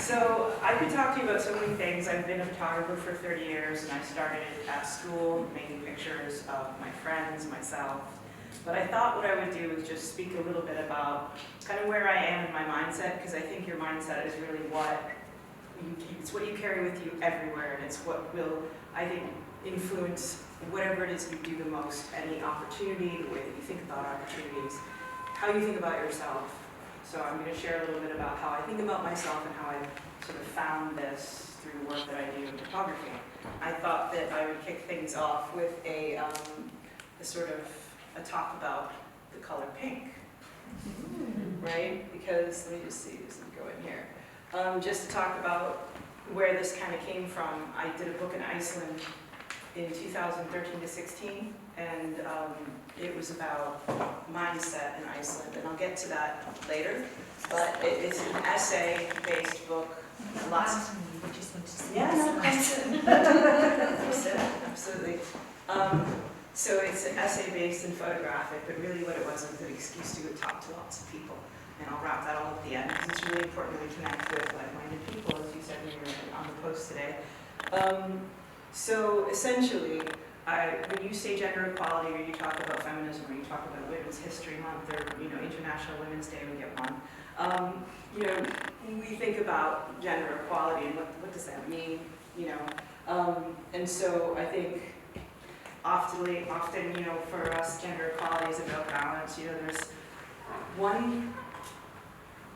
So I could talk to you about so many things. I've been a photographer for 30 years, and I started at school making pictures of my friends, myself. But I thought what I would do is just speak a little bit about kind of where I am in my mindset, because I think your mindset is really it's what you carry with you everywhere, and it's what will, I think, influence whatever it is you do the most, any opportunity, the way that you think about opportunities, how you think about yourself. So I'm going to share a little bit about how I think about myself and how I sort of found this through the work that I do in photography. I thought that I would kick things off with a sort of a talk about the color pink, right? Because, let me just see, this is go in here. Just to talk about where this kind of came from. I did a book in Iceland in 2013 to 16, and it was about mindset in Iceland, and I'll get to that later. But it's an essay-based book. Lots. Yeah, no, absolutely. So it's an essay-based and photographic, but really what it was an excuse to go talk to lots of people. And I'll wrap that all at the end, because it's really important that we connect with like-minded people, as you said when you were on the post today. So essentially, when you say gender equality, or you talk about feminism, or you talk about Women's History Month, or International Women's Day, we get one. We think about gender equality and what does that mean, and so I think often, for us, gender equality is about balance. There's one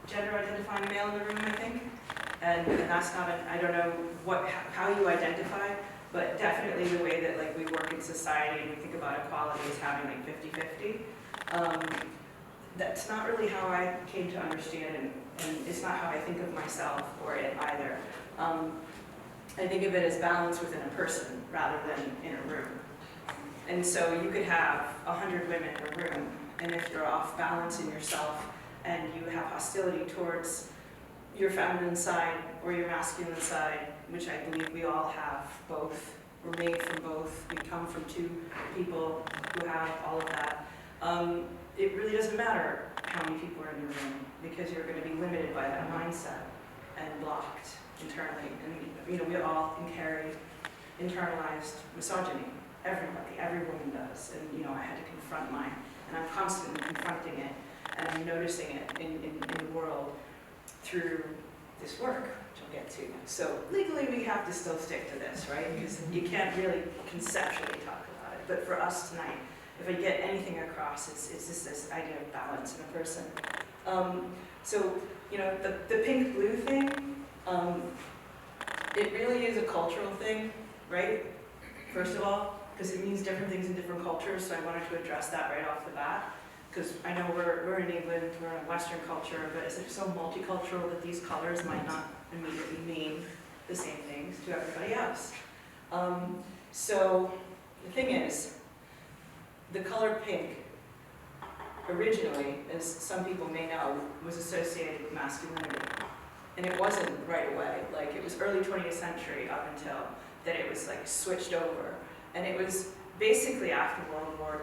gender-identifying male in the room, I think, and that's not I don't know how you identify. But definitely the way that we work in society and we think about equality as having 50-50. That's not really how I came to understand it, and it's not how I think of myself or it either. I think of it as balance within a person rather than in a room. And so you could have 100 women in a room, and if you're off balance in yourself and you have hostility towards your feminine side or your masculine side, which I believe we all have both. We're made from both. We come from two people who have all of that. It really doesn't matter how many people are in your room, because you're going to be limited by that mindset and blocked internally. And we all can carry internalized misogyny. Everybody, every woman does. And I had to confront mine, and I'm constantly confronting it, and I'm noticing it in the world through this work, which I'll get to. So legally we have to still stick to this, right? Because you can't really conceptually talk about it. But for us tonight, if I get anything across, it's just this idea of balance in a person. So, the pink-blue thing, it really is a cultural thing, right? First of all, because it means different things in different cultures, so I wanted to address that right off the bat. Because I know we're in England, we're in a Western culture, but it's so multicultural that these colors might not immediately mean the same things to everybody else. So the thing is, the color pink originally, as some people may know, was associated with masculinity. And it wasn't right away. It was early 20th century up until that it was switched over. And it was basically after World War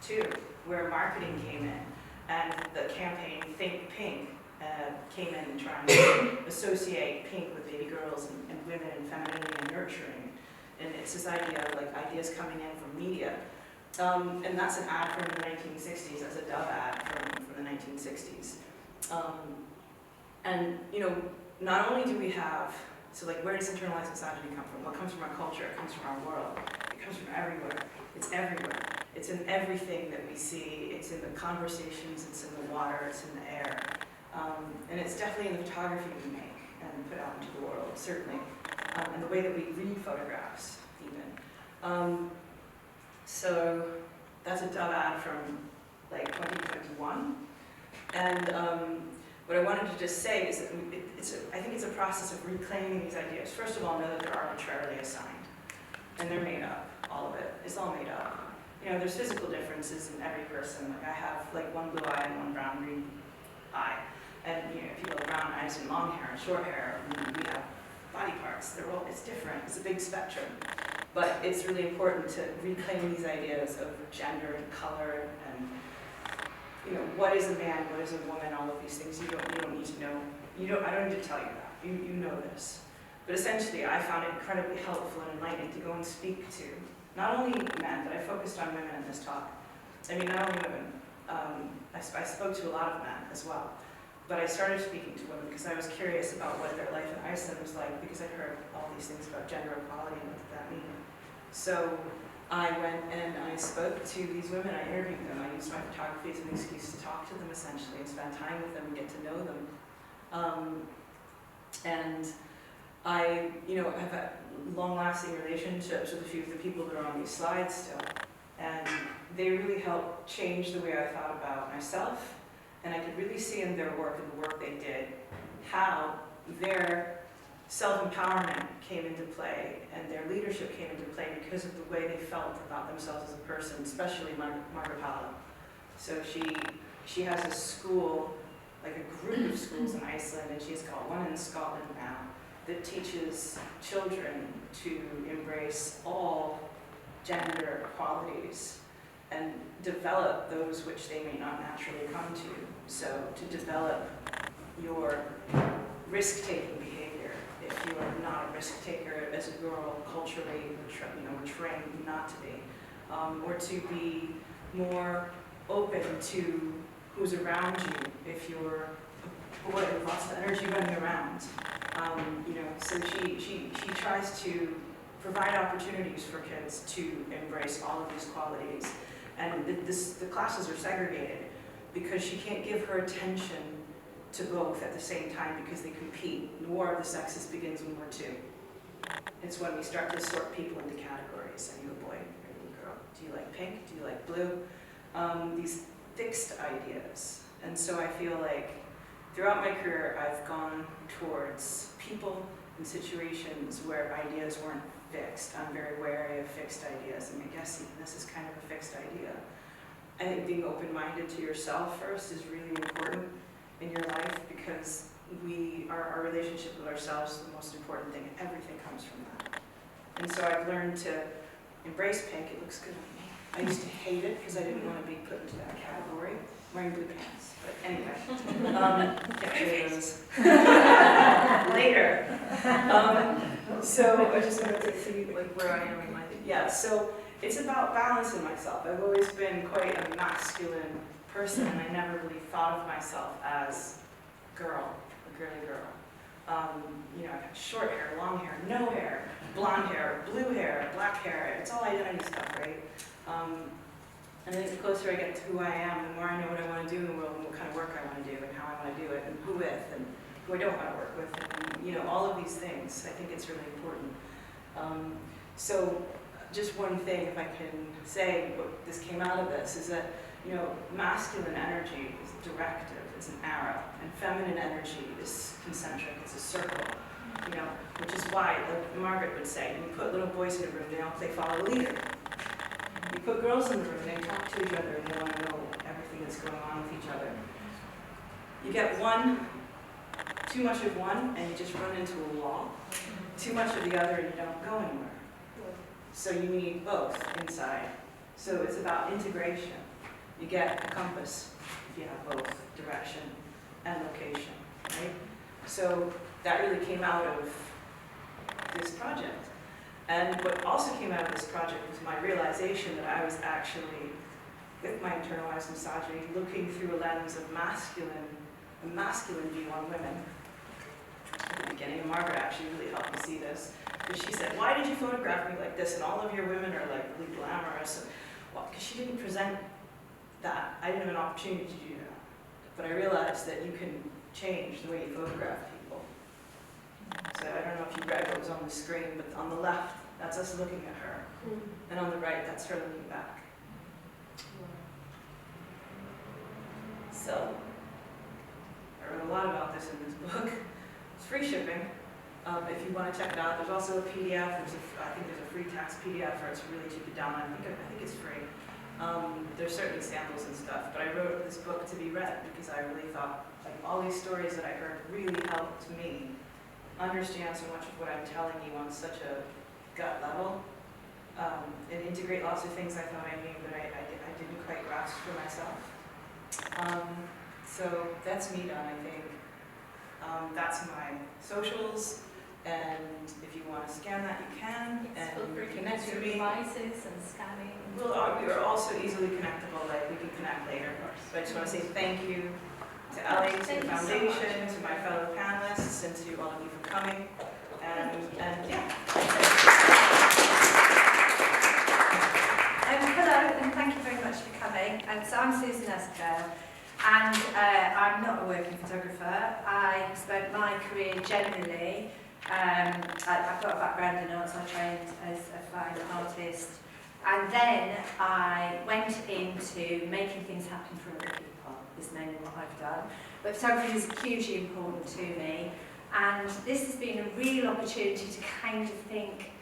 II, where marketing came in, and the campaign Think Pink came in and trying to associate pink with baby girls and women and femininity and nurturing. And it's this idea of ideas coming in from media. And that's an ad from the 1960s, that's a Dove ad from the 1960s. And not only do we have, where does internalized misogyny come from? Well, it comes from our culture, it comes from our world, it comes from everywhere. It's everywhere. It's in everything that we see. It's in the conversations, it's in the water, it's in the air. And it's definitely in the photography we make and put out into the world, certainly. And the way that we read photographs, even. So that's a Dove ad from 2021. And what I wanted to just say is that I think it's a process of reclaiming these ideas. First of all, know that they're arbitrarily assigned. And they're made up, all of it. It's all made up. There's physical differences in every person. I have one blue eye and one brown green eye. And people have brown eyes and long hair and short hair. And we have body parts. It's different. It's a big spectrum. But it's really important to reclaim these ideas of gender and color and what is a man, what is a woman, all of these things. You don't need to know. I don't need to tell you that. you know this. But essentially, I found it incredibly helpful and enlightening to go and speak to not only men, but I focused on women in this talk. I mean, not only women. I spoke to a lot of men as well. But I started speaking to women because I was curious about what their life in Iceland was like, because I'd heard all these things about gender equality and what did that mean. So I went and I spoke to these women, I interviewed them, I used my photography as an excuse to talk to them essentially and spend time with them and get to know them. And I, have had long-lasting relationships with a few of the people that are on these slides still. And they really helped change the way I thought about myself. And I could really see in their work and the work they did how their self-empowerment came into play and their leadership came into play because of the way they felt about themselves as a person, especially Margaret Halla. So she has a school, like a group of schools in Iceland, and she's got one in Scotland now that teaches children to embrace all gender qualities and develop those which they may not naturally come to. So to develop your risk-taking behavior. If you are not a risk taker as a girl, culturally, we're trained not to be, or to be more open to who's around you. If you're a boy with lots of energy running around, so she tries to provide opportunities for kids to embrace all of these qualities. And the classes are segregated because she can't give her attention to both at the same time because they compete. The war of the sexes begins when we're 2. It's when we start to sort people into categories. Are you a boy? Are you a girl? Do you like pink? Do you like blue? These fixed ideas. And so I feel like throughout my career I've gone towards people and situations where ideas weren't fixed. I'm very wary of fixed ideas. I mean, I guess this is kind of a fixed idea. I think being open-minded to yourself first is really important in your life because our relationship with ourselves is the most important thing, and everything comes from that. And so I've learned to embrace pink. It looks good on me. I used to hate it because I didn't want to be put into that category. Wearing blue pants, but anyway. Later. So I just wanted to see where I am in my so it's about balance in myself. I've always been quite a masculine person, and I never really thought of myself as a girly girl. I've had short hair, long hair, no hair, blonde hair, blue hair, black hair. It's all identity stuff, right? And then the closer I get to who I am, the more I know what I want to do in the world and what kind of work I want to do and how I want to do it and who with and who I don't want to work with. And, all of these things, I think it's really important. So just one thing, if I can say what this came out of this, is that, masculine energy is directive, it's an arrow, and feminine energy is concentric, it's a circle, which is why, like Margaret would say, when you put little boys in a room, they follow a leader. You put girls in the room, they talk to each other, and they want to know everything that's going on with each other. You get too much of one, and you just run into a wall. Too much of the other, and you don't go anywhere. So you need both inside. So it's about integration. You get a compass if you have both direction and location, right? So that really came out of this project. And what also came out of this project was my realization that I was actually, with my internalized misogyny, looking through a lens of a masculine view on women. At the beginning, Margaret actually really helped me see this. Because she said, why did you photograph me like this? And all of your women are like really glamorous. Well, because she didn't present that. I didn't have an opportunity to do that. But I realized that you can change the way you photograph people. So I don't know if you read what was on the screen, but on the left, that's us looking at her. And on the right, that's her looking back. So, I wrote a lot about this in this book. It's free shipping. If you want to check it out, there's also a PDF. I think there's a free text PDF where it's really cheap to download. I think it's free. There's certainly samples and stuff, but I wrote this book to be read because I really thought, all these stories that I heard really helped me understand so much of what I'm telling you on such a gut level, and integrate lots of things I thought I knew, but I didn't quite grasp for myself. So that's me done, I think. That's my socials, and if you want to scan that, you can, Yes, feel free and to connect use to your me. devices and scanning. We are also easily connectable, like we can connect later. But I just want to say thank you to Ellie, to the foundation, to my fellow panelists, and to all of you for coming. And yeah. Hello, and thank you very much for coming. So I'm Susan Esco, and I'm not a working photographer. I spent my career generally, I've got a background in arts. I trained as a fine artist, and then I went into making things happen for other people, is mainly what I've done. But photography is hugely important to me, and this has been a real opportunity to kind of think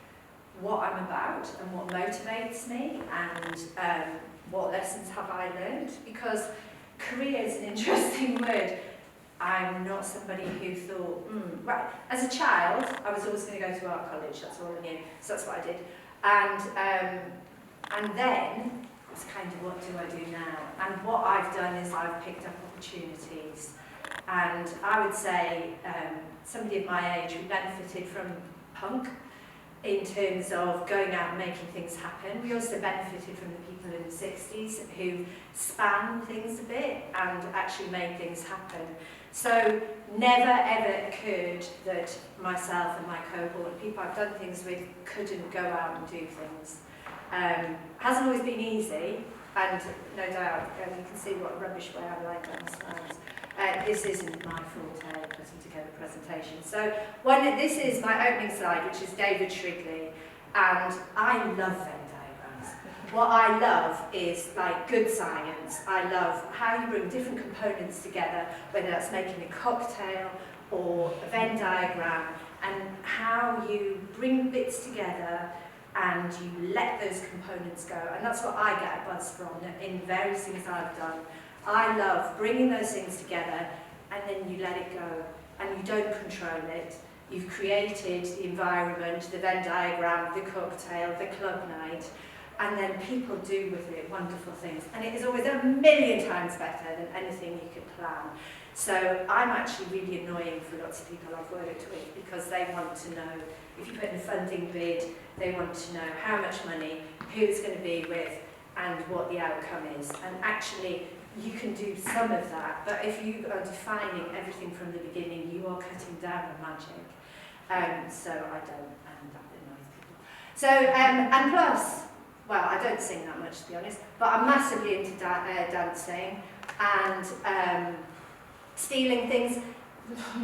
what I'm about and what motivates me, and what lessons have I learned, because career is an interesting word. I'm not somebody who thought, right, as a child I was always going to go to art college, that's all I knew, so that's what I did, and then it's kind of what do I do now, and what I've done is I've picked up opportunities, and I would say somebody of my age who benefited from punk in terms of going out and making things happen. We also benefited from the people in the 60s who spanned things a bit and actually made things happen. So never ever occurred that myself and my cohort, people I've done things with, couldn't go out and do things. Hasn't always been easy, and no doubt you can see what rubbish way I like that smiles. This isn't my forte, putting together presentations. So this is my opening slide, which is David Shrigley, and I love Venn diagrams. What I love is like good science. I love how you bring different components together, whether that's making a cocktail or a Venn diagram, and how you bring bits together and you let those components go. And that's what I get a buzz from in various things I've done. I love bringing those things together, and then you let it go, and you don't control it. You've created the environment, the Venn diagram, the cocktail, the club night, and then people do with it wonderful things. And it is always a million times better than anything you could plan. So I'm actually really annoying for lots of people I've worked with, because they want to know, if you put in a funding bid, they want to know how much money, who it's going to be with, and what the outcome is. And actually, you can do some of that, but if you are defining everything from the beginning, you are cutting down on magic. So I don't, and that annoys people. So, and plus, well, I don't sing that much, to be honest, but I'm massively into dancing and stealing things.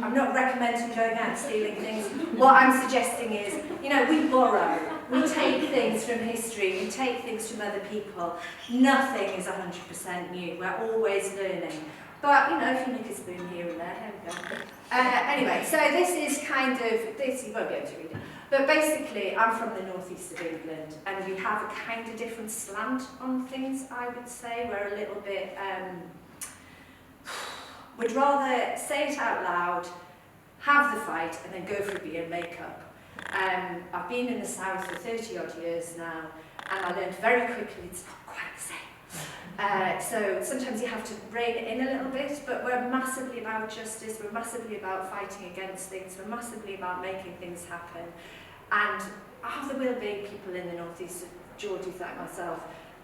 I'm not recommending going out and stealing things. What I'm suggesting is, you know, we borrow. We take things from history, we take things from other people. Nothing is 100% new, we're always learning. But, you know, if you nick a spoon here and there we go. Anyway, so this is kind of, you won't be able to read it. But basically, I'm from the northeast of England, and we have a kind of different slant on things, I would say. We're a little bit, would rather say it out loud, have the fight, and then go for a beer and make up. I've been in the south for 30 odd years now, and I learned very quickly it's not quite the same. So sometimes you have to rein it in a little bit, but we're massively about justice, we're massively about fighting against things, we're massively about making things happen. And there will be people in the northeast, Geordies like myself,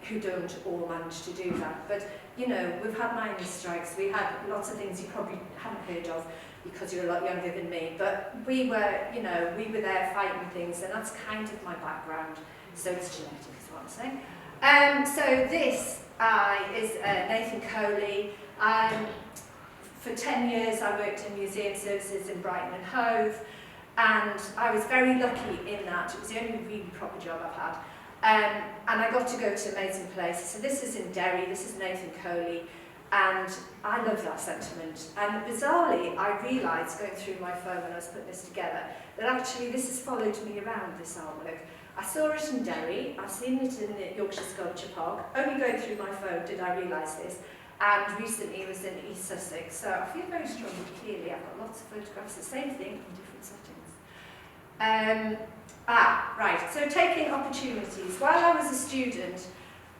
who don't all manage to do that. But, you know, we've had miners' strikes, we had lots of things you probably haven't heard of, because you're a lot younger than me, but we were, you know, we were there fighting things, and that's kind of my background, so it's genetic is what I'm saying. So this is Nathan Coley. For 10 years I worked in museum services in Brighton and Hove, and I was very lucky in that. It was the only really proper job I've had. And I got to go to amazing places. So this is in Derry, this is Nathan Coley. And I love that sentiment. And bizarrely, I realised going through my phone when I was putting this together that actually this has followed me around, this artwork. I saw it in Derry, I've seen it in the Yorkshire Sculpture Park. Only going through my phone did I realise this. And recently it was in East Sussex. So I feel very strongly, clearly. I've got lots of photographs, the same thing in different settings. Right, so taking opportunities. While I was a student,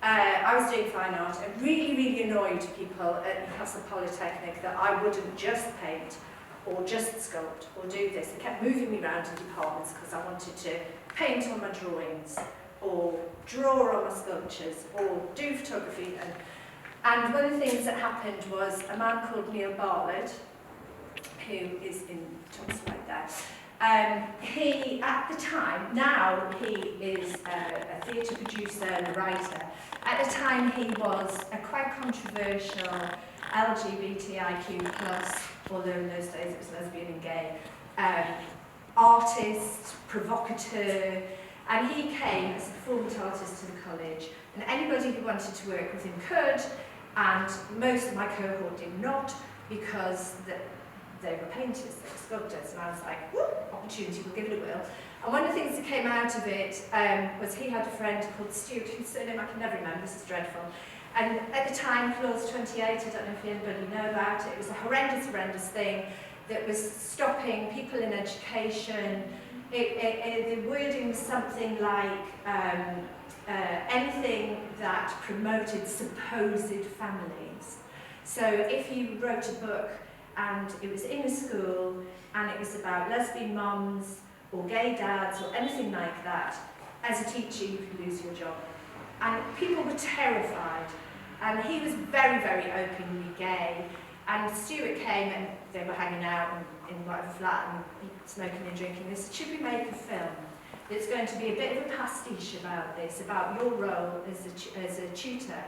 I was doing fine art and really, really annoyed people at Newcastle Polytechnic that I wouldn't just paint, or just sculpt, or do this. They kept moving me around in departments because I wanted to paint on my drawings, or draw on my sculptures, or do photography. And one of the things that happened was a man called Neil Bartlett, who is in Thompson right there. He, at the time, now he is a theatre producer and a writer. At the time he was a quite controversial LGBTIQ+, although in those days it was lesbian and gay, artist, provocateur, and he came as a performance artist to the college, and anybody who wanted to work with him could, and most of my cohort did not, because they were painters, they were sculptors, and I was like, whoop, opportunity, we'll give it a whirl. And one of the things that came out of it was he had a friend called Stuart, whose surname I can never remember, this is dreadful. And at the time, Clause 28, I don't know if anybody know about it, it was a horrendous, horrendous thing that was stopping people in education. The wording was something like anything that promoted supposed families. So if you wrote a book and it was in a school and it was about lesbian mums or gay dads or anything like that, as a teacher you could lose your job. And people were terrified. And he was very, very openly gay. And Stuart came and they were hanging out in whatever flat and smoking and drinking. They said, should we make a film that's going to be a bit of a pastiche about this, about your role as a tutor?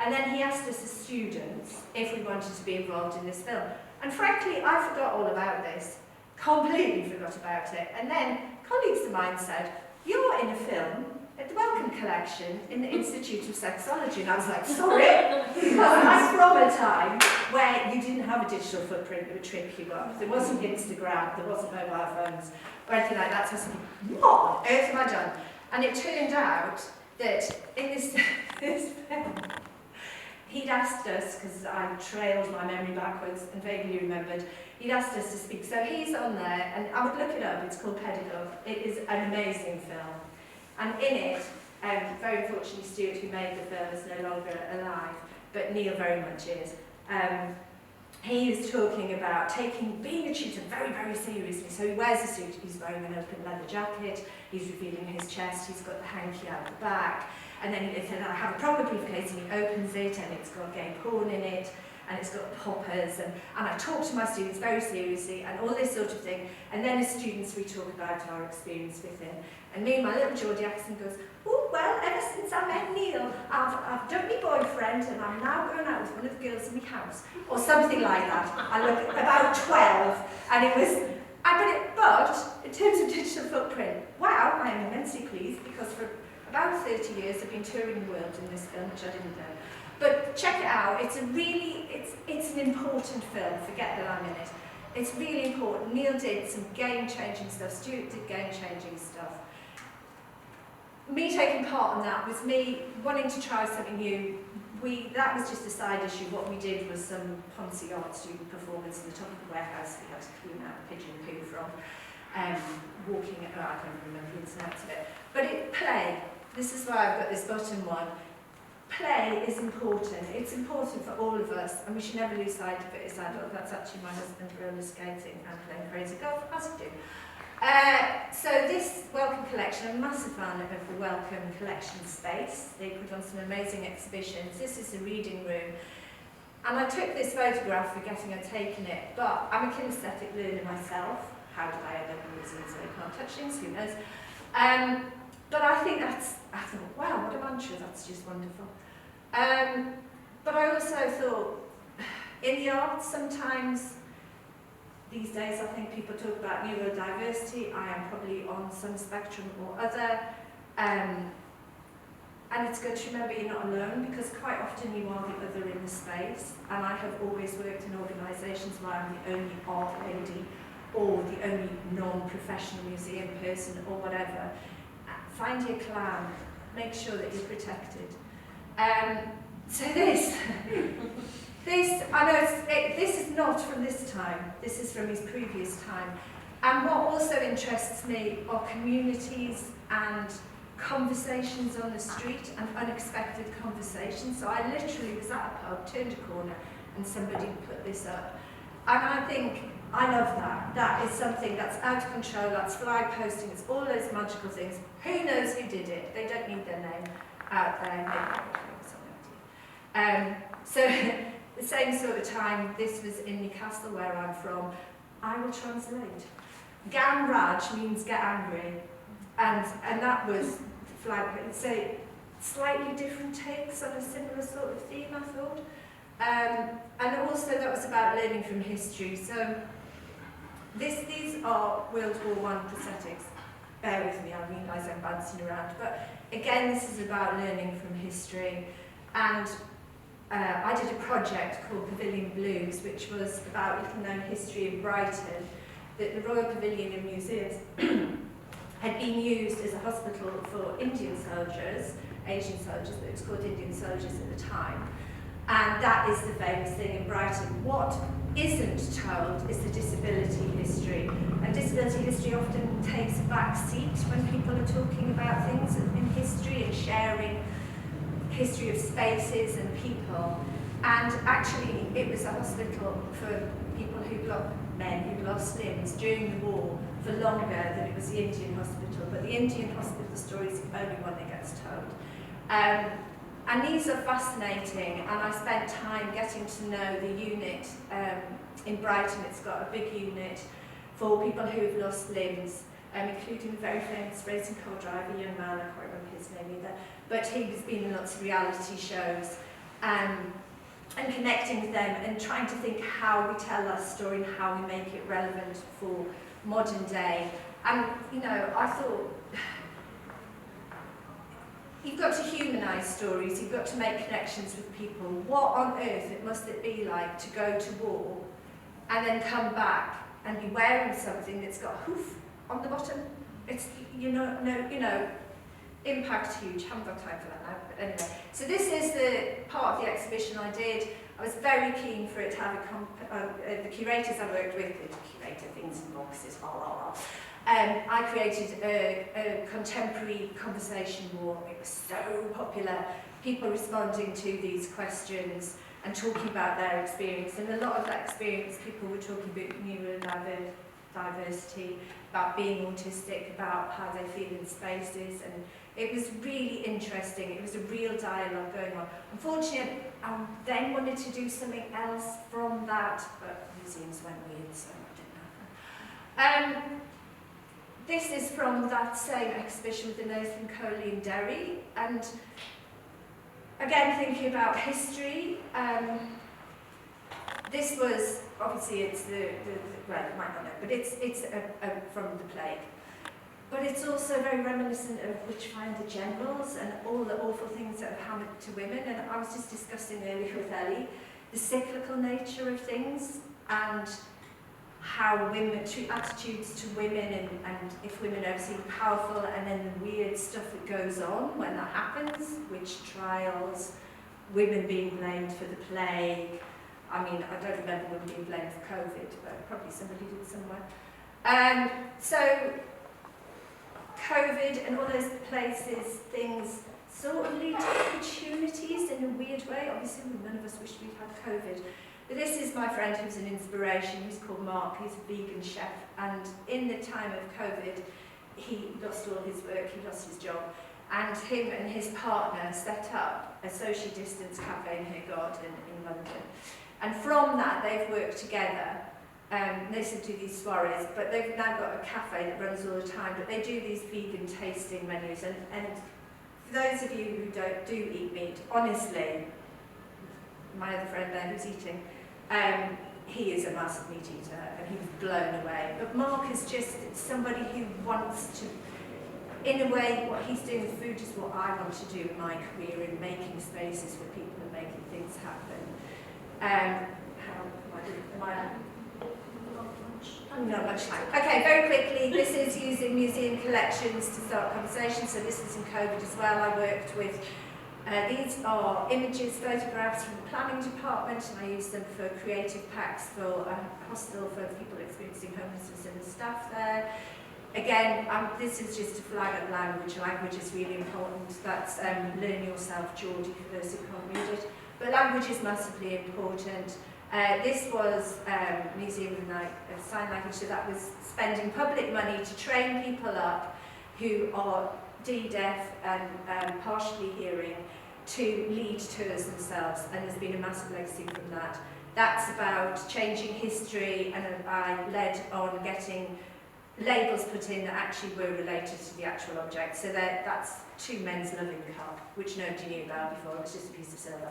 And then he asked us as students if we wanted to be involved in this film. And frankly, I forgot all about this. Completely forgot about it. And then colleagues of mine said, you're in a film at the Welcome Collection in the Institute of Sexology. And I was like, sorry, because I'm from a time where you didn't have a digital footprint that would trip you up. There wasn't Instagram, there wasn't mobile phones, or anything like that. So I was like, what on earth have I done? And it turned out that in this film, he'd asked us, because I trailed my memory backwards and vaguely remembered, he'd asked us to speak. So he's on there, and I would look it up, it's called Pedagogue. It is an amazing film. And in it, very unfortunately Stuart, who made the film, is no longer alive, but Neil very much is. He is talking about being a tutor very, very seriously. So he wears a suit, he's wearing an open leather jacket, he's revealing his chest, he's got the hanky out the back, and then he said, I have a proper briefcase, and he opens it, and it's got gay porn in it, and it's got poppers, and I talk to my students very seriously, and all this sort of thing. And then as students, we talk about our experience with him. And me and my little Geordie accent goes, oh, well, ever since I met Neil, I've done my boyfriend, and I'm now going out with one of the girls in my house, or something like that. I look about 12, and it was, but in terms of digital footprint, wow, I am immensely pleased, because for about 30 years I've been touring the world in this film, which I didn't know. But check it out, it's an important film, forget that I'm in it. It's really important. Neil did some game-changing stuff, Stuart did game-changing stuff. Me taking part in that was me wanting to try something new. That was just a side issue. What we did was some Ponzi art student performance in the top of the warehouse we had to clean out pigeon poo from, walking, I don't remember the ins and outs of it. But play, this is why I've got this bottom one. Play is important. It's important for all of us, and we should never lose sight of it as adults. That's actually my husband roller skating and playing crazy golf, as I do. So this Welcome Collection, I'm a massive fan of the Welcome Collection space. They put on some amazing exhibitions. This is the reading room. And I took this photograph forgetting I'd taken it, but I'm a kinesthetic learner myself. How did I end up in a museum so I can't touch things? Who knows? But I think I thought, wow, what a mantra, that's just wonderful. But I also thought, in the arts sometimes, these days I think people talk about neurodiversity. I am probably on some spectrum or other. And it's good to remember you're not alone, because quite often you are the other in the space. And I have always worked in organisations where I'm the only art lady or the only non-professional museum person or whatever. Find your clan, make sure that you're protected. So this, I know this is not from this time, this is from his previous time. And what also interests me are communities and conversations on the street and unexpected conversations. So I literally was at a pub, turned a corner, and somebody put this up. And I think I love that. That is something that's out of control, that's flag posting, it's all those magical things. Who knows who did it? They don't need their name out there. So the same sort of time, this was in Newcastle where I'm from. I will translate. Gan Raj means get angry. And that was flag. So slightly different takes on a similar sort of theme, I thought. And also that was about learning from history. So these are World War I prosthetics. Bear with me, I realise I'm bouncing around. But again, this is about learning from history. And I did a project called Pavilion Blues, which was about little-known history in Brighton, that the Royal Pavilion and Museums had been used as a hospital for Indian soldiers, Asian soldiers, but it was called Indian soldiers at the time. And that is the famous thing in Brighton. What isn't told is the disability history. And disability history often takes a back seat when people are talking about things in history and sharing history of spaces and people. And actually, it was a hospital for people men who lost limbs during the war for longer than it was the Indian hospital. But the Indian hospital story is the only one that gets told. And these are fascinating, and I spent time getting to know the unit. In Brighton, it's got a big unit for people who have lost limbs, including a very famous racing car driver, a young man, I can't remember his name either, but he's been in lots of reality shows, and connecting with them and trying to think how we tell that story and how we make it relevant for modern day. And, you know, I thought, you've got to humanise stories, you've got to make connections with people. What on earth must it be like to go to war and then come back and be wearing something that's got hoof on the bottom? It's, impact huge. Haven't got time for that now, but anyway. So this is the part of the exhibition I did. I was very keen for it to have the curators I worked with, the curator things and boxes, I created a contemporary conversation war. It was so popular. People responding to these questions and talking about their experience. And a lot of that experience, people were talking about neurodiversity, about being autistic, about how they feel in spaces. And it was really interesting. It was a real dialogue going on. Unfortunately, I then wanted to do something else from that, but museums went weird, so it didn't happen. This is from that same exhibition with the Nathan Coley in Derry, and again thinking about history. This was obviously it's well, you might not know, but it's from the plague. But it's also very reminiscent of Witchfinder Generals and all the awful things that have happened to women. And I was just discussing earlier with Ellie the cyclical nature of things and how women treat attitudes to women and if women are seen powerful, and then the weird stuff that goes on when that happens, witch trials, women being blamed for the plague. I mean, I don't remember women being blamed for COVID, but probably somebody did somewhere. So COVID and all those places, things sort of lead to opportunities in a weird way. Obviously, none of us wish we'd had COVID. But this is my friend who's an inspiration. He's called Mark. He's a vegan chef. And in the time of COVID, he lost all his work. He lost his job. And him and his partner set up a social distance cafe in her garden in London. And from that, they've worked together. They used to do these soirees, but they've now got a cafe that runs all the time. But they do these vegan tasting menus. And for those of you who do eat meat, honestly, my other friend there who's eating, he is a massive meat eater and he was blown away. But Mark is just somebody who wants to, in a way, what he's doing with food is what I want to do in my career, in making spaces for people and making things happen. Not much time. Okay, very quickly, this is using museum collections to start conversations. So this is in COVID as well. I worked with these are images, photographs from the planning department, and I use them for creative packs for a hostel for people experiencing homelessness and the staff there. Again, this is just a flag of language. Language is really important. That's Learn Yourself, Geordie, for those who can't read it. But language is massively important. This was Museum of Sign Language, so that was spending public money to train people up who are deaf and partially hearing to lead tours themselves, and there's been a massive legacy from that. That's about changing history, and I led on getting labels put in that actually were related to the actual object. So that's 2 men's loving cup, which nobody knew about before, it was just a piece of silver.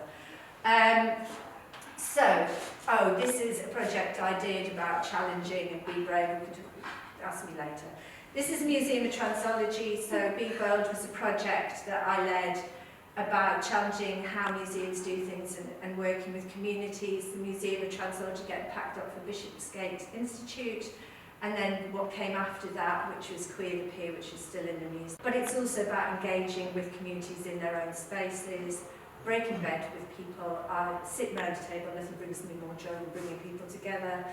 This is a project I did about challenging and be brave. You could ask me later. This is Museum of Transology. So Be Bold was a project that I led about challenging how museums do things and working with communities. The Museum of Transology get packed up for Bishopsgate Institute, and then what came after that, which was Queer the Peer, which is still in the museum. But it's also about engaging with communities in their own spaces, breaking bread with people. I sit around a table, nothing brings me more joy than bringing people together.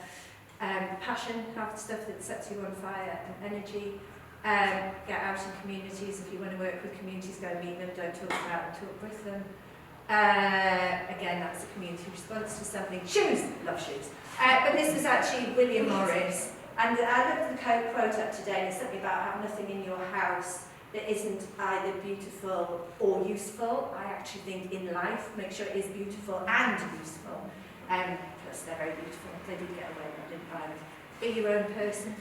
Passion, have stuff that sets you on fire, and energy. Get out in communities. If you want to work with communities, go meet them, don't talk about them, talk with them. Again, that's a community response to something. Shoes! Love shoes. But this was actually William Morris. And I looked at the quote up today, and it's something about have nothing in your house that isn't either beautiful or useful. I actually think in life, make sure it is beautiful and useful. Plus they're very beautiful. They did get away, but I didn't buy them. Be your own person.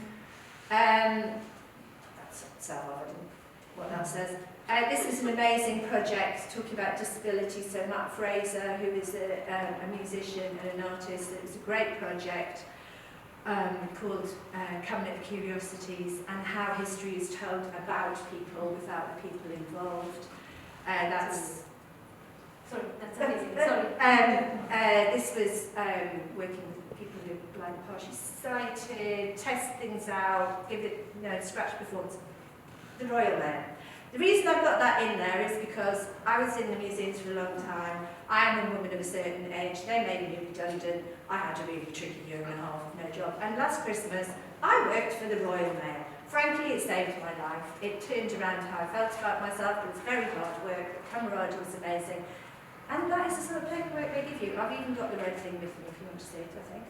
That's self-evident, what that says. This is an amazing project talking about disability. So Matt Fraser, who is a musician and an artist, it was a great project called Cabinet of Curiosities, and how history is told about people without the people involved. That's amazing. This was working with people who are blind and partially sighted, test things out, give it scratch performance. The Royal Mail. The reason I've got that in there is because I was in the museums for a long time. I am a woman of a certain age. They made me redundant. I had a really tricky year and a half, no job. And last Christmas, I worked for the Royal Mail. Frankly, it saved my life. It turned around how I felt about myself. It was very hard work. The camaraderie was amazing. And that is the sort of paperwork they give you. I've even got the red thing with me if you want to see it, I think.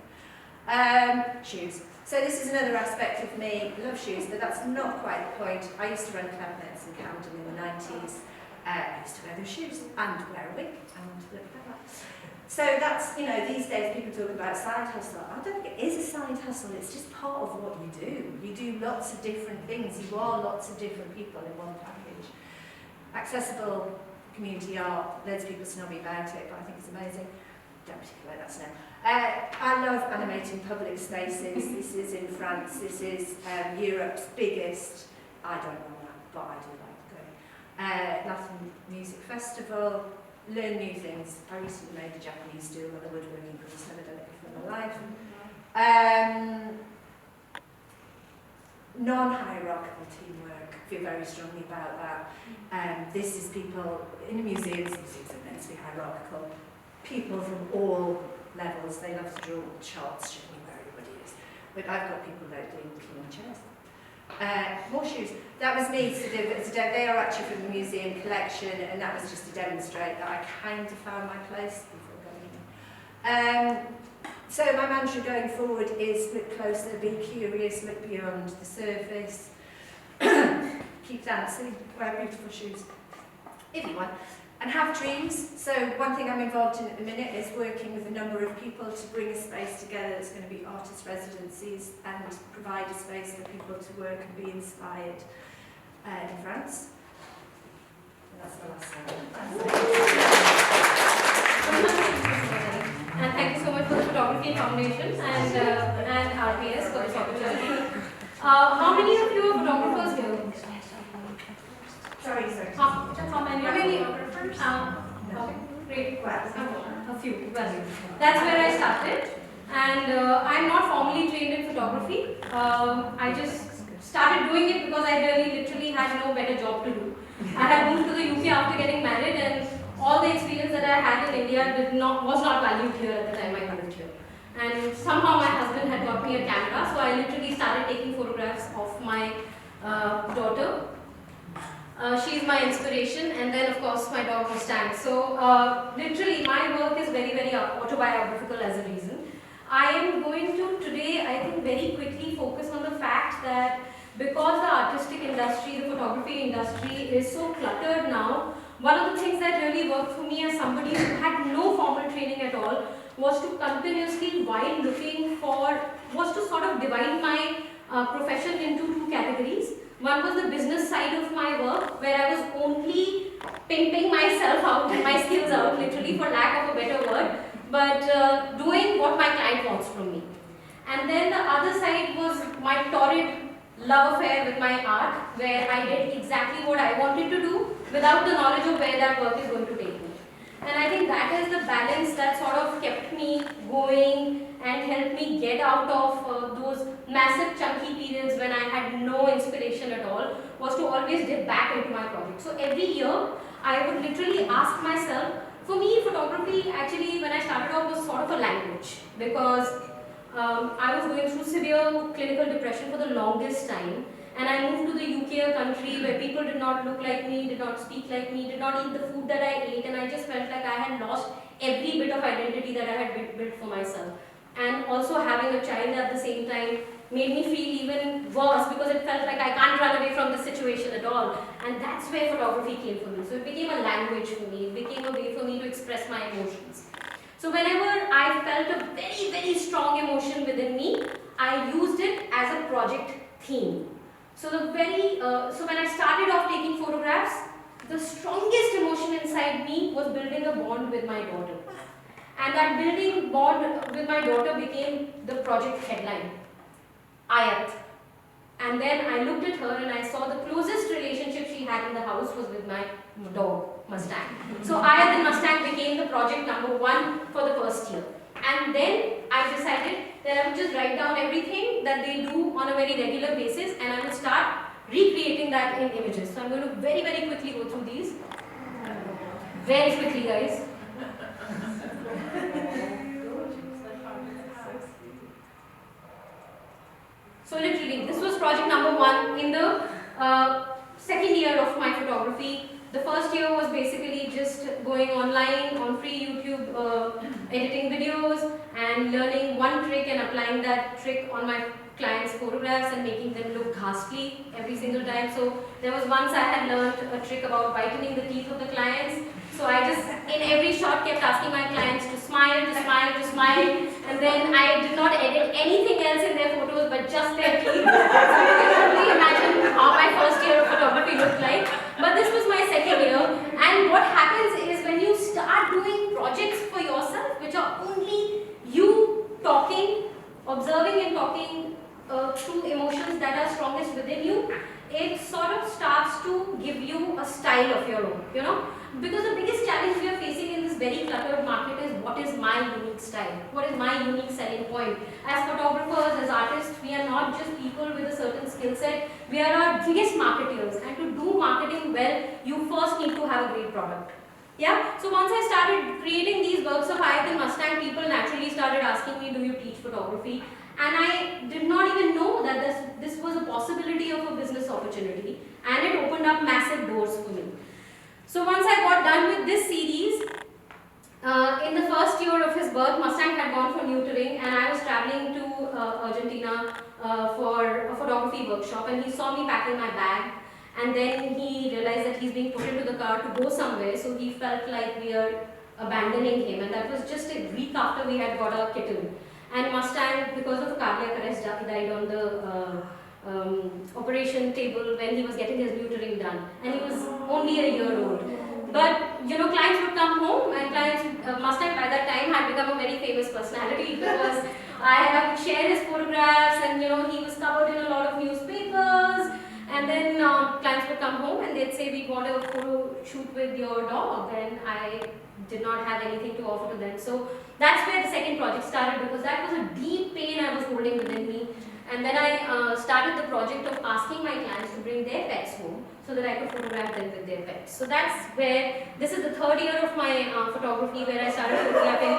Shoes. So this is another aspect of me. I love shoes, but that's not quite the point. I used to run cabinets in Camden in the 90s. I used to wear those shoes and wear a wig and look like that. So that's, these days people talk about side hustle. I don't think it is a side hustle, it's just part of what you do. You do lots of different things. You are lots of different people in one package. Accessible community art, loads of people snobby about it, but I think it's amazing. Don't particularly like that snow. I love animating public spaces. This is in France. This is Europe's biggest, I don't know that, but I do like going. Latin Music Festival, learn new things. I recently made a Japanese stool on a woodworking course, never done it before in my life. Non-hierarchical teamwork, I feel very strongly about that. This is people in museums are meant to be hierarchical. People from all levels, they love to draw charts showing where everybody is. But I've got people that do clean chairs. More shoes. That was me to do, but they are actually from the museum collection, and that was just to demonstrate that I kind of found my place before going in. So my mantra going forward is look closer, be curious, look beyond the surface, keep dancing, wear beautiful shoes, if you want. And have dreams. So one thing I'm involved in at the minute is working with a number of people to bring a space together that's going to be artist residencies and provide a space for people to work and be inspired in France. And that's the last one. And thank you so much for the Photography Foundation and RPS for this opportunity. How many of you are photographers here? Sorry. How many photographers? Okay, great. A few. Well, that's where I started. And I'm not formally trained in photography. I just started doing it because I literally had no better job to do. I had moved to the UK after getting married, and all the experience that I had in India was not valued here at the time I moved here. And somehow my husband had got me a camera, so I literally started taking photographs of my daughter. She's my inspiration, and then of course my dog Mustang. So literally my work is very, very autobiographical as a reason. very quickly focus on the fact that because the artistic industry, the photography industry is so cluttered now, one of the things that really worked for me as somebody who had no formal training at all was to continuously, while looking for, was to sort of divide my profession into two categories. One was the business side of my work, where I was only pimping myself out and my skills out, literally, for lack of a better word, but doing what my client wants from me. And then the other side was my torrid love affair with my art, where I did exactly what I wanted to do without the knowledge of where that work is going to take me. And I think that is the balance that sort of kept me going and helped me get out of those massive chunky periods when I had no inspiration at all, was to always dip back into my project. So every year, I would literally ask myself, for me, photography actually, when I started off, was sort of a language, because I was going through severe clinical depression for the longest time, and I moved to the UK, a country where people did not look like me, did not speak like me, did not eat the food that I ate, and I just felt like I had lost every bit of identity that I had built for myself. And also having a child at the same time made me feel even worse, because it felt like I can't run away from the situation at all. And that's where photography came for me. So it became a language for me, it became a way for me to express my emotions. So whenever I felt a very, very strong emotion within me, I used it as a project theme. So so when I started off taking photographs, the strongest emotion inside me was building a bond with my daughter. And that building bond with my daughter became the project headline, Ayat. And then I looked at her and I saw the closest relationship she had in the house was with my dog, Mustang. So Ayat and Mustang became the project number 1 for the first year. And then I decided that I would just write down everything that they do on a very regular basis, and I would start recreating that in images. So I'm going to very, very quickly go through these. Very quickly, guys. So literally, this was project number 1 in the second year of my photography. The first year was basically just going online on free YouTube, editing videos and learning one trick and applying that trick on my clients' photographs and making them look ghastly every single time. So there was once I had learned a trick about whitening the teeth of the clients. So I just, in every shot, kept asking my clients to smile, to smile, to smile, and then I did not edit anything else in their photos but just their teeth. So you can only imagine how my first year of photography looked like. But this was my second year, and what happens is when you start doing projects for yourself, which are only you talking, observing and talking through emotions that are strongest within you, it sort of starts to give you a style of your own, you know. Because the biggest challenge we are facing in this very cluttered market is, what is my unique style? What is my unique selling point? As photographers, as artists, we are not just people with a certain skill set, we are our biggest marketeers. And to do marketing well, you first need to have a great product. Yeah, so once I started creating these works of Ayat and Mustang, people naturally started asking me, do you teach photography? And I did not even know that this was a possibility of a business opportunity, and it opened up massive doors for me. So once I got done with this series, in the first year of his birth, Mustang had gone for neutering, and I was traveling to Argentina for a photography workshop, and he saw me packing my bag, and then he realized that he's being put into the car to go somewhere, so he felt like we are abandoning him, and that was just a week after we had got our kitten. And Mustang, because of cardiac arrest, died on the operation table when he was getting his neutering done, and he was only a year old. But you know, clients would come home, and Mustang by that time had become a very famous personality, because I would share his photographs, and you know, he was covered in a lot of newspapers. And then clients would come home and they'd say, we want a photo shoot with your dog, and I did not have anything to offer to them. So that's where the second project started, because that was a deep pain I was holding within me. And then I started the project of asking my clients to bring their pets home so that I could photograph them with their pets. So that's where, this is the third year of my photography, where I started photographing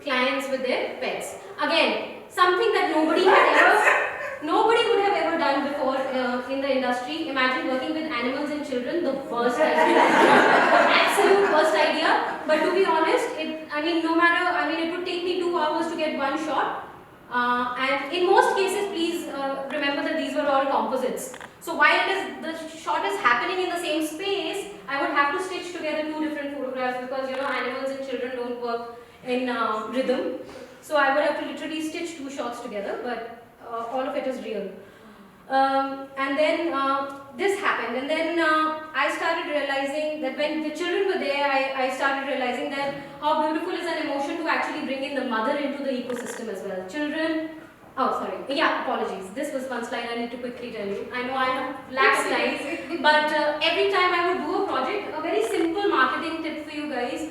clients with their pets. Again, something that nobody would have ever done before in the industry. Imagine working with animals and children, the worst idea. Absolute worst idea. But to be honest, it would take me 2 hours to get one shot. And in most cases, please remember that these were all composites. So while the shot is happening in the same space, I would have to stitch together two different photographs because animals and children don't work in rhythm. So I would have to literally stitch two shots together, but all of it is real. And then this happened, and then I started realizing that when the children were there, I started realizing that how beautiful is an emotion to actually bring in the mother into the ecosystem as well. Children, oh sorry, yeah, apologies. This was one slide I need to quickly tell you. I know I have lack of slides, but every time I would do a project, a very simple marketing tip for you guys.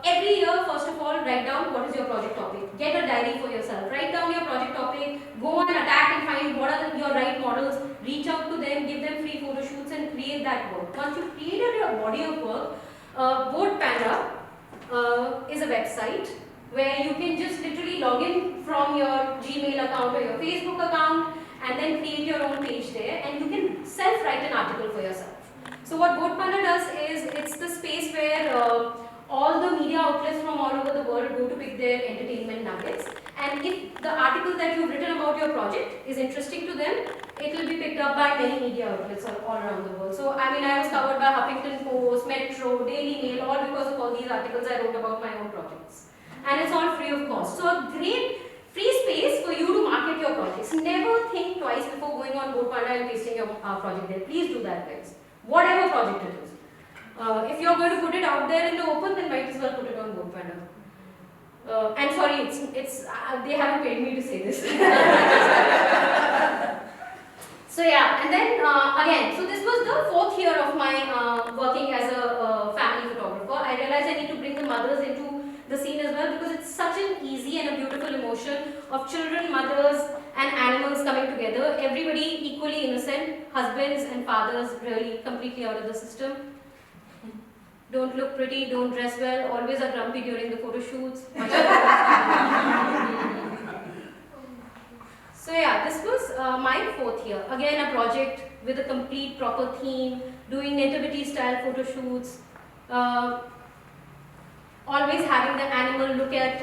Every year, first of all, write down what is your project topic. Get a diary for yourself. Write down your project topic. Go and attack and find what are your right models. Reach out to them, give them free photo shoots, and create that work. Once you've created your body of work, Board Panda is a website where you can just literally log in from your Gmail account or your Facebook account, and then create your own page there, and you can self-write an article for yourself. So what Board Panda does is it's the space where all the media outlets from all over the world go to pick their entertainment nuggets, and if the article that you've written about your project is interesting to them, it will be picked up by many media outlets all around the world. So I was covered by Huffington Post, Metro, Daily Mail, all because of all these articles I wrote about my own projects. And it's all free of cost. So a great free space for you to market your projects. Never think twice before going on Board Panda and pasting your project there. Please do that, guys. Whatever project it is. If you're going to put it out there in the open, then might as well put it on Board Panda. And sorry, they haven't paid me to say this. So yeah, and then again, so this was the 4th year of my working as a family photographer. I realized I need to bring the mothers into the scene as well because it's such an easy and a beautiful emotion of children, mothers, and animals coming together. Everybody equally innocent, husbands and fathers really completely out of the system. Don't look pretty, don't dress well, always are grumpy during the photo shoots. So yeah, this was my 4th year. Again, a project with a complete proper theme, doing nativity style photo shoots, always having the animal look at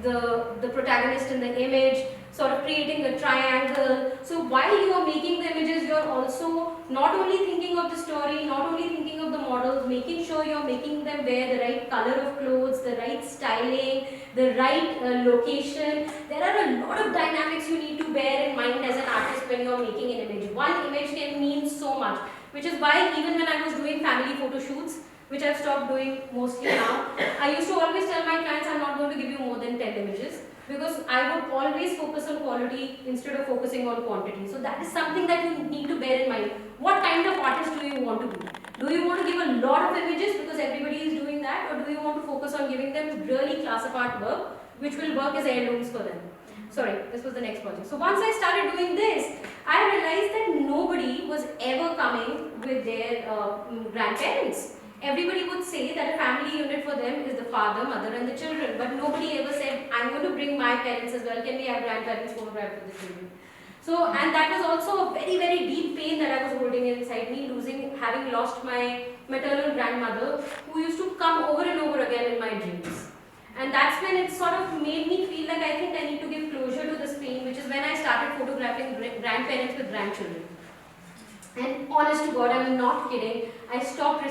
the protagonist in the image, sort of creating a triangle. So while you are making the images, you are also not only thinking of the story, not only thinking of the models, making sure you are making them wear the right color of clothes, the right styling, the right location. There are a lot of dynamics you need to bear in mind as an artist when you are making an image. One image can mean so much, which is why even when I was doing family photo shoots, which I've stopped doing mostly now, I used to always tell my clients I'm not going to give you more than 10 images because I would always focus on quality instead of focusing on quantity. So that is something that you need to bear in mind. What kind of artist do you want to be? Do you want to give a lot of images because everybody is doing that, or do you want to focus on giving them really class apart work which will work as heirlooms for them? Sorry, this was the next project. So once I started doing this, I realized that nobody was ever coming with their grandparents. Everybody would say that a family unit for them is the father, mother and the children, but nobody ever said, I'm going to bring my parents as well, can we have grandparents photographed with the children? So, and that was also a very, very deep pain that I was holding inside me, having lost my maternal grandmother, who used to come over and over again in my dreams. And that's when it sort of made me feel like I think I need to give closure to this pain, which is when I started photographing grandparents with grandchildren. And honest to God, I'm not kidding, I stopped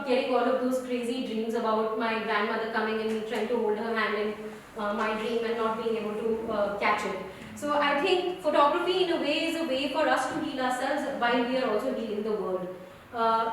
getting all of those crazy dreams about my grandmother coming and me trying to hold her hand in my dream and not being able to catch it. So I think photography in a way is a way for us to heal ourselves while we are also healing the world.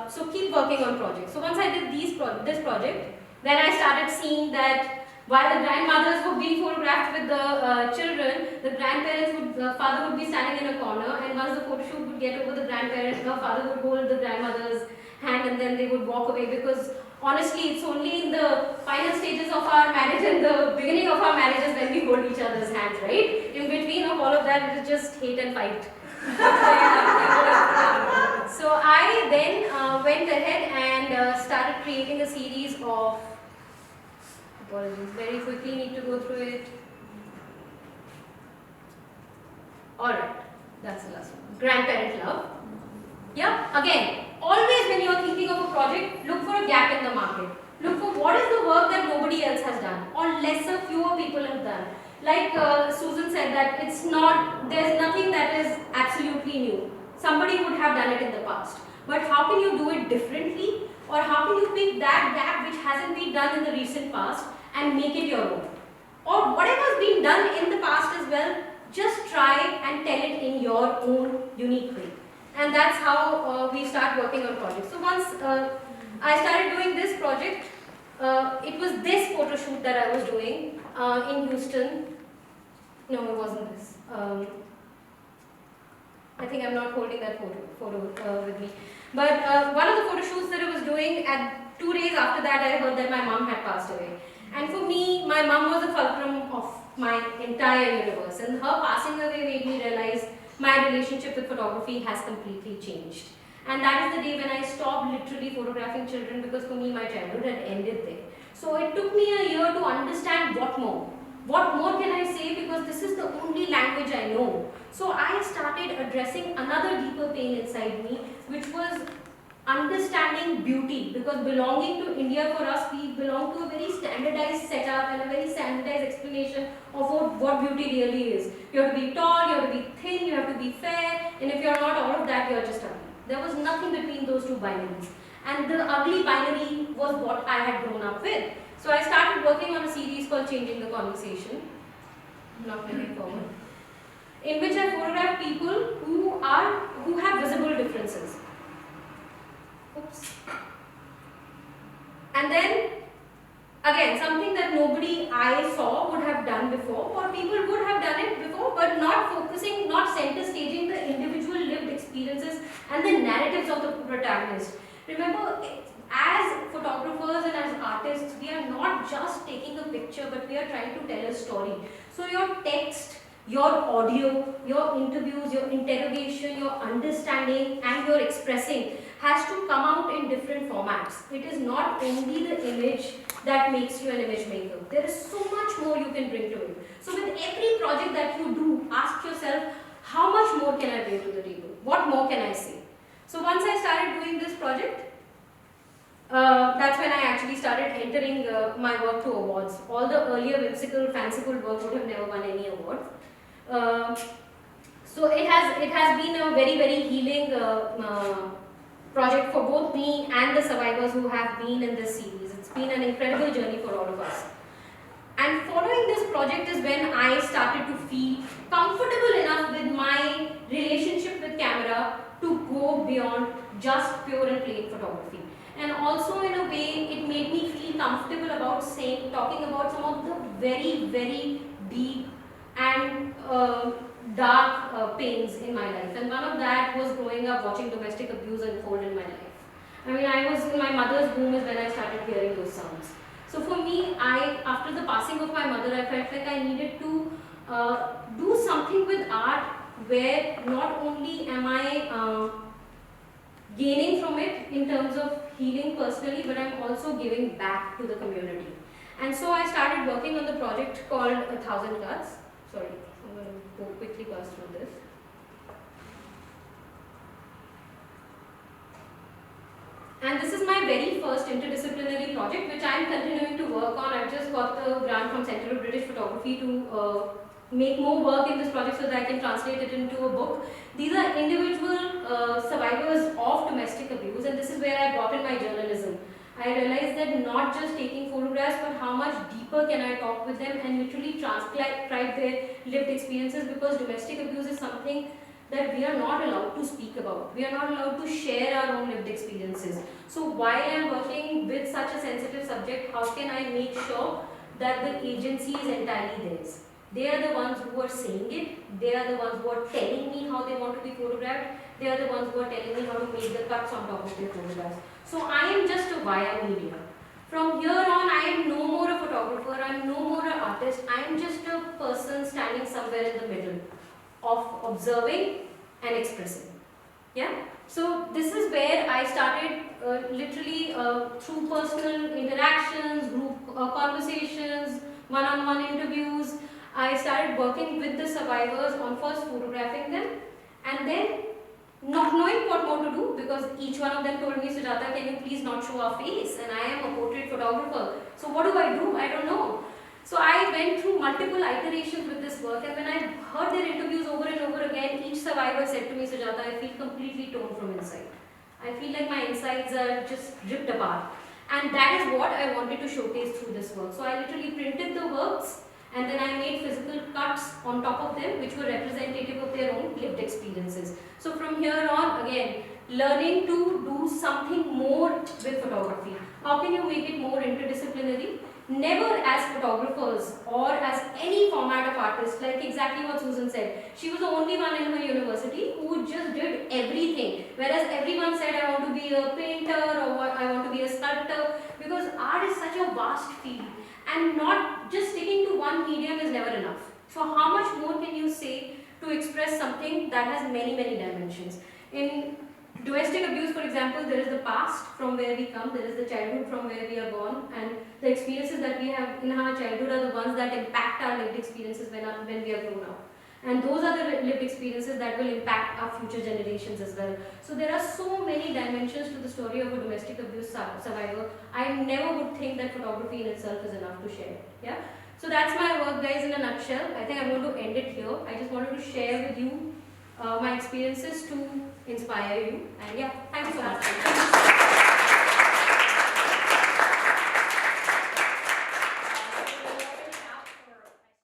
So keep working on projects. So once I did this project, then I started seeing that while the grandmothers were being photographed with the children, the father would be standing in a corner, and once the photo shoot would get over the grandparents, the father would hold the grandmother's hand and then they would walk away, because honestly it's only in the final stages of our marriage and the beginning of our marriages when we hold each other's hands, right? In between of all of that, it is just hate and fight. So I then went ahead and started creating a series of, apologies, very quickly need to go through it. Alright, that's the last one. Grandparent love. Yeah, again, always when you're thinking of a project, look for a gap in the market. Look for what is the work that nobody else has done or lesser, fewer people have done. Like Susan said that it's not, there's nothing that is absolutely new. Somebody would have done it in the past. But how can you do it differently? Or how can you pick that gap which hasn't been done in the recent past and make it your own? Or whatever's been done in the past as well, just try and tell it in your own unique way. And that's how we start working on projects. So once I started doing this project, it was this photo shoot that I was doing in Houston. No, it wasn't this. I think I'm not holding that photo with me. But one of the photo shoots that I was doing, at 2 days after that, I heard that my mom had passed away. And for me, my mom was the fulcrum of my entire universe. And her passing away made me realize my relationship with photography has completely changed. And that is the day when I stopped literally photographing children, because for me, my childhood had ended there. So it took me a year to understand what more. What more can I say, because this is the only language I know. So I started addressing another deeper pain inside me, which was understanding beauty, because belonging to India for us, we belong to a very standardized setup and a very standardized explanation of what beauty really is. You have to be tall, you have to be thin, you have to be fair, and if you're not all of that, you're just ugly. There was nothing between those two binaries. And the ugly binary was what I had grown up with. So I started working on a series called Changing the Conversation, not moving forward, in which I photograph people who have visible differences. Oops. And then, again, something that nobody I saw would have done before, or people would have done it before, but not focusing, not center staging the individual lived experiences and the narratives of the protagonist. Remember, as photographers and as artists, we are not just taking a picture, but we are trying to tell a story. So your text, your audio, your interviews, your interrogation, your understanding and your expressing has to come out in different formats. It is not only the image that makes you an image maker. There is so much more you can bring to it. So with every project that you do, ask yourself, how much more can I bring to the table? What more can I say? So once I started doing this project, that's when I actually started entering my work to awards. All the earlier whimsical, fanciful work would have never won any award. So it has been a very, very healing project for both me and the survivors who have been in this series. It's been an incredible journey for all of us. And following this project is when I started to feel comfortable enough with my relationship with camera to go beyond just pure and plain photography. And also in a way, it made me feel comfortable about talking about some of the very, very deep and dark pains in my life. And one of that was growing up watching domestic abuse unfold in my life. I mean, I was in my mother's womb is when I started hearing those sounds. So for me, after the passing of my mother, I felt like I needed to do something with art where not only am I gaining from it in terms of healing personally, but I'm also giving back to the community. And so I started working on the project called 1,000 Cuts. Sorry, I'm going to go quickly pass through this. And this is my very first interdisciplinary project, which I'm continuing to work on. I've just got the grant from Centre of British Photography to make more work in this project so that I can translate it into a book. These are individual survivors of domestic abuse, and this is where I brought in my journalism. I realized that not just taking photographs, but how much deeper can I talk with them and literally transcribe their lived experiences, because domestic abuse is something that we are not allowed to speak about. We are not allowed to share our own lived experiences. So while I am working with such a sensitive subject, how can I make sure that the agency is entirely theirs? They are the ones who are saying it, they are the ones who are telling me how they want to be photographed, they are the ones who are telling me how to make the cuts on top of their photographs. So I am just a via media. From here on, I am no more a photographer, I am no more an artist, I am just a person standing somewhere in the middle of observing and expressing. Yeah? So this is where I started literally through personal interactions, group conversations, one-on-one interviews. I started working with the survivors on first photographing them, and then not knowing what more to do, because each one of them told me, Sujata, can you please not show our face? And I am a portrait photographer. So what do? I don't know. So I went through multiple iterations with this work, and when I heard their interviews over and over again, each survivor said to me, Sujata, I feel completely torn from inside. I feel like my insides are just ripped apart. And that is what I wanted to showcase through this work. So I literally printed the works, and then I made physical cuts on top of them, which were representative of their own lived experiences. So from here on, again, learning to do something more with photography. How can you make it more interdisciplinary? Never as photographers or as any format of artist, like exactly what Susan said. She was the only one in her university who just did everything. Whereas everyone said, I want to be a painter or I want to be a sculptor, because art is such a vast field. And not just sticking to one medium is never enough. So how much more can you say to express something that has many, many dimensions? In domestic abuse, for example, there is the past from where we come, there is the childhood from where we are born, and the experiences that we have in our childhood are the ones that impact our lived experiences when we are grown up. And those are the lived experiences that will impact our future generations as well. So there are so many dimensions to the story of a domestic abuse survivor. I never would think that photography in itself is enough to share. Yeah. So that's my work, guys, in a nutshell. I think I'm going to end it here. I just wanted to share with you my experiences to inspire you. And yeah, thank you so much.